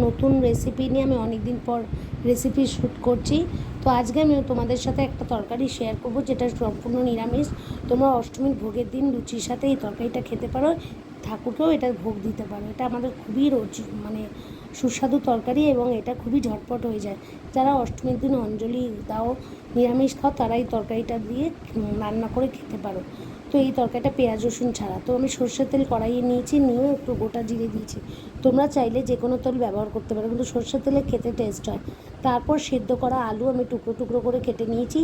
নতুন রেসিপি নিয়ে আমি অনেক দিন পর রেসিপি শ্যুট করছি। তো আজকে আমি তোমাদের সাথে একটা তরকারি শেয়ার করব যেটা সম্পূর্ণ নিরামিষ। তোমরা অষ্টমীর ভোগের দিন লুচির সাথে এই তরকারিটা খেতে পারো, ঠাকুরকেও এটার ভোগ দিতে পারো। এটা আমাদের খুবই মানে সুস্বাদু তরকারি এবং এটা খুবই ঝটপট হয়ে যায়। যারা অষ্টমীর দিন অঞ্জলি দাও, নিরামিষ খাও, তারা এই তরকারিটা দিয়ে রান্না করে খেতে পারো। তো এই তরকারিটা পেঁয়াজ রসুন ছাড়া। তো আমি সর্ষের তেল কড়াইয়ে নিয়েছি, নিয়ে একটু গোটা জিরে দিয়েছি। তোমরা চাইলে যে কোনো তেল ব্যবহার করতে পারো, কিন্তু সর্ষের তেলে খেতে টেস্ট হয়। তারপর সেদ্ধ করা আলু আমি টুকরো টুকরো করে কেটে নিয়েছি,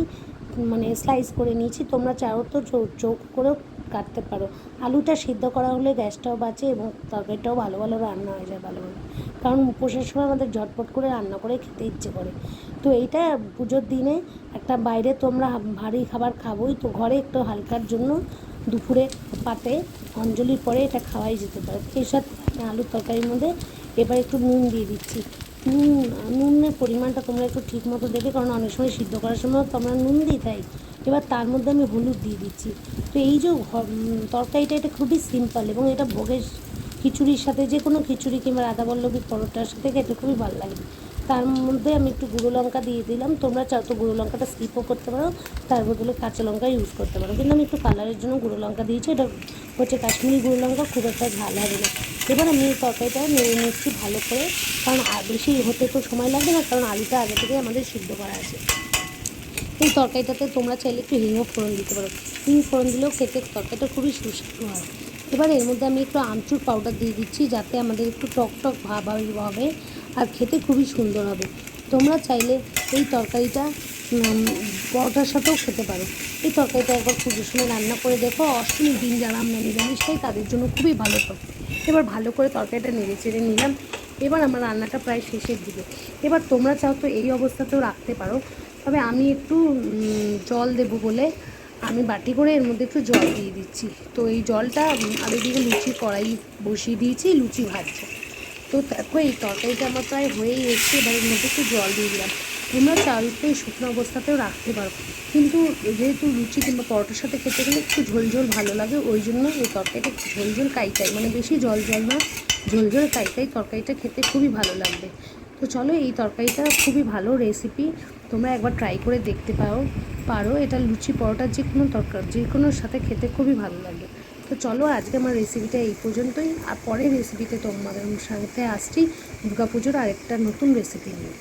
মানে স্লাইস করে নিয়েছি। তোমরা চাও তো চৌক করেও কাটতে পারো। আলুটা সিদ্ধ করা হলে গ্যাসটাও বাঁচে এবং তরকারিটাও ভালো ভালো রান্না হয়ে যায় ভালোভাবে, কারণ উপোসের সময় আমাদের ঝটপট করে রান্না করে খেতে ইচ্ছে করে। তো এইটা পুজোর দিনে একটা, বাইরে তোমরা ভারী খাবার খাবোই, তো ঘরে একটু হালকার জন্য দুপুরে পাতে অঞ্জলির পরে এটা খাওয়াই যেতে পারে। এই সাথে আলুর তরকারির মধ্যে এবার একটু নুন দিয়ে দিচ্ছি। নুনের পরিমাণটা তোমরা একটু ঠিক মতো দেবে, কারণ অনেক সময় সিদ্ধ করার সময় তো আমরা নুন দিই, তাই এবার তার মধ্যে আমি হলুদ দিয়ে দিচ্ছি। তো এই যে তরকারিটা, এটা খুবই সিম্পল এবং এটা ভোগের খিচুড়ির সাথে, যে কোনো খিচুড়ি কিংবা রাধাবল্লভী পরোটার সাথে খেতে খুবই ভালো লাগে। তার মধ্যে আমি একটু গুঁড়ো লঙ্কা দিয়ে দিলাম। তোমরা চাও তো গুঁড়ো লঙ্কাটা স্কিপও করতে পারো, তার বদলে কাঁচা লঙ্কা ইউজ করতে পারো, কিন্তু আমি একটু কালারের জন্য গুঁড়ো লঙ্কা দিয়েছি। এটা হচ্ছে কাশ্মীরি গুঁড়ো লঙ্কা, খুব একটা ঝাল হবে না। এবার আমি এই তরকারিটা নেড়ে নিচ্ছি ভালো করে, কারণ বেশি হতে তো সময় লাগবে না, কারণ আলুটা আগে থেকে আমাদের সিদ্ধ করা আছে। এই তরকারিটাতে তোমরা চাইলে একটু হিংও ফোড়ন দিতে পারো। হিং ফোড়ন দিলেও খেতে তরকারিটা খুবই সুস্বাদু হয়। এবার এর মধ্যে আমি একটু আমচুর পাউডার দিয়ে দিচ্ছি, যাতে আমাদের একটু টক টক ভাব হবে আর খেতে খুবই সুন্দর হবে। তোমরা চাইলে এই তরকারিটা পরোটার সাথেও খেতে পারো। এই তরকারিটা একবার পুজোর সময় রান্না করে দেখো। অষ্টমীর দিন যারা আমরা নিরামিষ খাই তাদের জন্য খুবই ভালো তরকারি। এবার ভালো করে তরকারিটা নেড়ে চেড়ে নিলাম। এবার আমার রান্নাটা প্রায় শেষের দিকে। এবার তোমরা চাও তো এই অবস্থাতেও রাখতে পারো, তবে আমি একটু জল দেবো বলে আমি বাটি করে এর মধ্যে একটু জল দিয়ে দিচ্ছি। তো এই জলটা আর এদিকে লুচি কড়াই বসিয়ে দিয়েছি, লুচি ভাজছে। তো দেখো এই তরকারিটা আমার প্রায় হয়েই এসছে। এবার এর মধ্যে একটু জল দিয়ে দিলাম। তোমরা চালটা এই শুকনো অবস্থাতেও রাখতে পারো, কিন্তু যেহেতু লুচি কিংবা পরোটার সাথে খেতে গেলে একটু ঝোল ঝোল ভালো লাগে, ওই জন্য এই তরকারিটা ঝোল ঝোল কাইকাই, মানে বেশি জল জল না, ঝোল ঝোল কাইকাই তরকারিটা খেতে খুবই ভালো লাগবে। তো চলো, এই তরকারিটা খুবই ভালো রেসিপি, তোমরা একবার ট্রাই করে দেখতে পারো। এটা লুচি পরোটার যে কোনো তরকারি, যে কোনোর সাথে খেতে খুবই ভালো লাগে। তো চলো, আজকে আমার রেসিপিটা এই পর্যন্তই। আর পরের রেসিপিতে তোমাদের সাথে আসছি দুর্গাপুজোর আরেকটা নতুন রেসিপি নিয়ে।